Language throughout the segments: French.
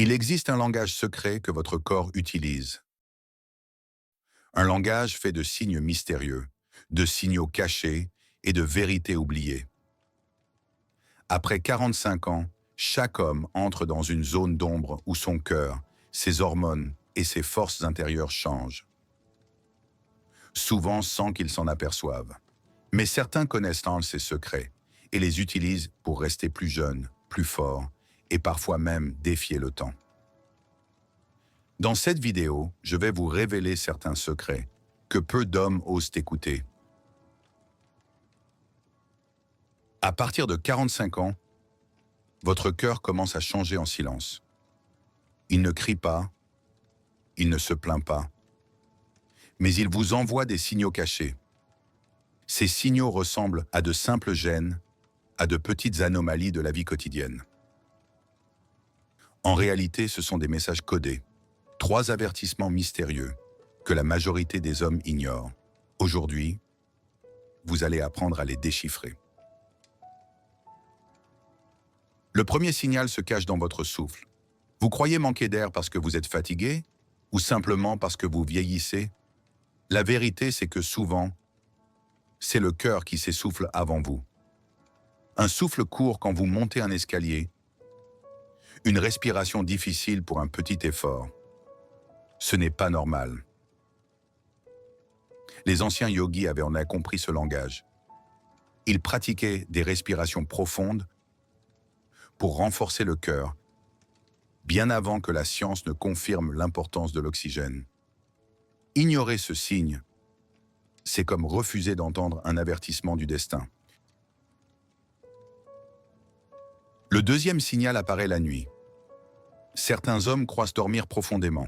Il existe un langage secret que votre corps utilise. Un langage fait de signes mystérieux, de signaux cachés et de vérités oubliées. Après 45 ans, chaque homme entre dans une zone d'ombre où son cœur, ses hormones et ses forces intérieures changent, souvent sans qu'ils s'en aperçoivent. Mais certains connaissent ces secrets et les utilisent pour rester plus jeunes, plus forts et parfois même défier le temps. Dans cette vidéo, je vais vous révéler certains secrets que peu d'hommes osent écouter. À partir de 45 ans, votre cœur commence à changer en silence. Il ne crie pas, il ne se plaint pas, mais il vous envoie des signaux cachés. Ces signaux ressemblent à de simples gènes, à de petites anomalies de la vie quotidienne. En réalité, ce sont des messages codés, 3 avertissements mystérieux que la majorité des hommes ignorent. Aujourd'hui, vous allez apprendre à les déchiffrer. Le premier signal se cache dans votre souffle. Vous croyez manquer d'air parce que vous êtes fatigué ou simplement parce que vous vieillissez? La vérité, c'est que souvent, c'est le cœur qui s'essouffle avant vous. Un souffle court quand vous montez un escalier, une respiration difficile pour un petit effort. Ce n'est pas normal. Les anciens yogis avaient en a compris ce langage. Ils pratiquaient des respirations profondes pour renforcer le cœur, bien avant que la science ne confirme l'importance de l'oxygène. Ignorer ce signe, c'est comme refuser d'entendre un avertissement du destin. Le deuxième signal apparaît la nuit. Certains hommes croient dormir profondément,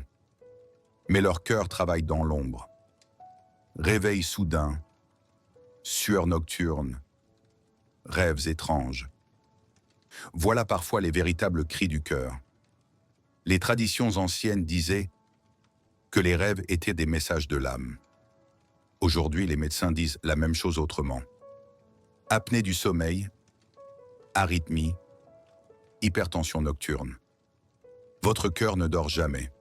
mais leur cœur travaille dans l'ombre. Réveil soudain, sueur nocturne, rêves étranges. Voilà parfois les véritables cris du cœur. Les traditions anciennes disaient que les rêves étaient des messages de l'âme. Aujourd'hui, les médecins disent la même chose autrement. Apnée du sommeil, arythmie, hypertension nocturne. Votre cœur ne dort jamais.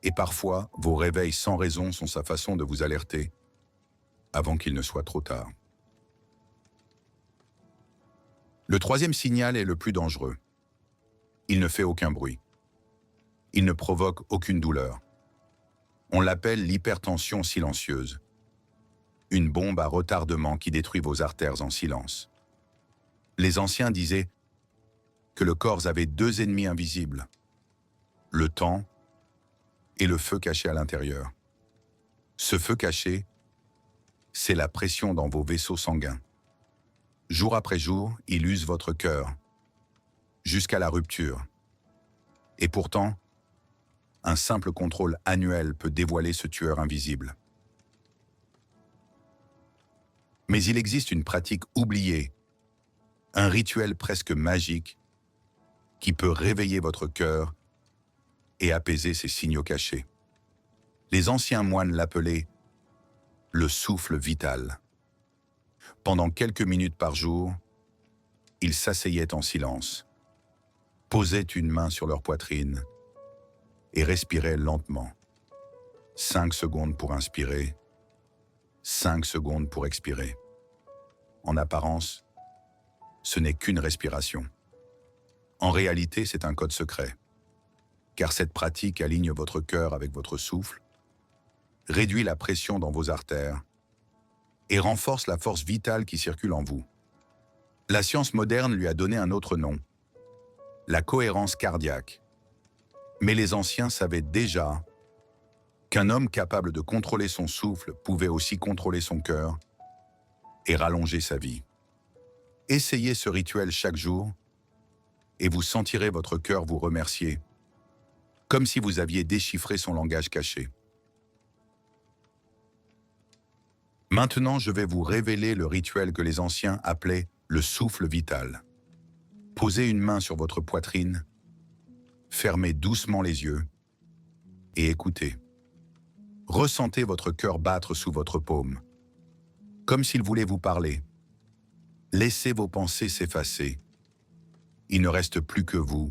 Et parfois, vos réveils sans raison sont sa façon de vous alerter avant qu'il ne soit trop tard. Le troisième signal est le plus dangereux. Il ne fait aucun bruit. Il ne provoque aucune douleur. On l'appelle l'hypertension silencieuse. Une bombe à retardement qui détruit vos artères en silence. Les anciens disaient que le corps avait 2 ennemis invisibles, le temps et le feu caché à l'intérieur. Ce feu caché, c'est la pression dans vos vaisseaux sanguins. Jour après jour, il use votre cœur, jusqu'à la rupture. Et pourtant, un simple contrôle annuel peut dévoiler ce tueur invisible. Mais il existe une pratique oubliée, un rituel presque magique qui peut réveiller votre cœur et apaiser ses signaux cachés. Les anciens moines l'appelaient le souffle vital. Pendant quelques minutes par jour, ils s'asseyaient en silence, posaient une main sur leur poitrine et respiraient lentement. 5 secondes pour inspirer, 5 secondes pour expirer. En apparence, ce n'est qu'une respiration. En réalité, c'est un code secret, car cette pratique aligne votre cœur avec votre souffle, réduit la pression dans vos artères et renforce la force vitale qui circule en vous. La science moderne lui a donné un autre nom, la cohérence cardiaque. Mais les anciens savaient déjà qu'un homme capable de contrôler son souffle pouvait aussi contrôler son cœur et rallonger sa vie. Essayez ce rituel chaque jour et vous sentirez votre cœur vous remercier, comme si vous aviez déchiffré son langage caché. Maintenant, je vais vous révéler le rituel que les anciens appelaient le souffle vital. Posez une main sur votre poitrine, fermez doucement les yeux et écoutez. Ressentez votre cœur battre sous votre paume, comme s'il voulait vous parler. Laissez vos pensées s'effacer. Il ne reste plus que vous,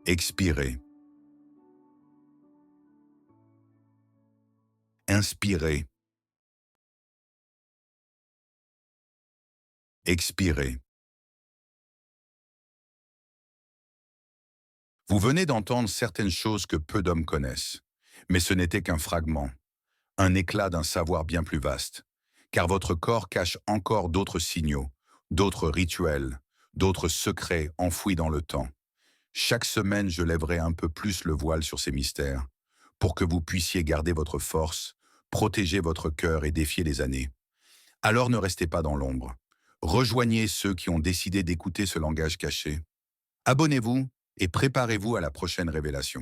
Expirez. Inspirez. Expirez. Vous venez d'entendre certaines choses que peu d'hommes connaissent, mais ce n'était qu'un fragment, un éclat d'un savoir bien plus vaste, car votre corps cache encore d'autres signaux, d'autres rituels, d'autres secrets enfouis dans le temps. Chaque semaine, je lèverai un peu plus le voile sur ces mystères, pour que vous puissiez garder votre force, protéger votre cœur et défier les années. Alors ne restez pas dans l'ombre. Rejoignez ceux qui ont décidé d'écouter ce langage caché. Abonnez-vous et préparez-vous à la prochaine révélation.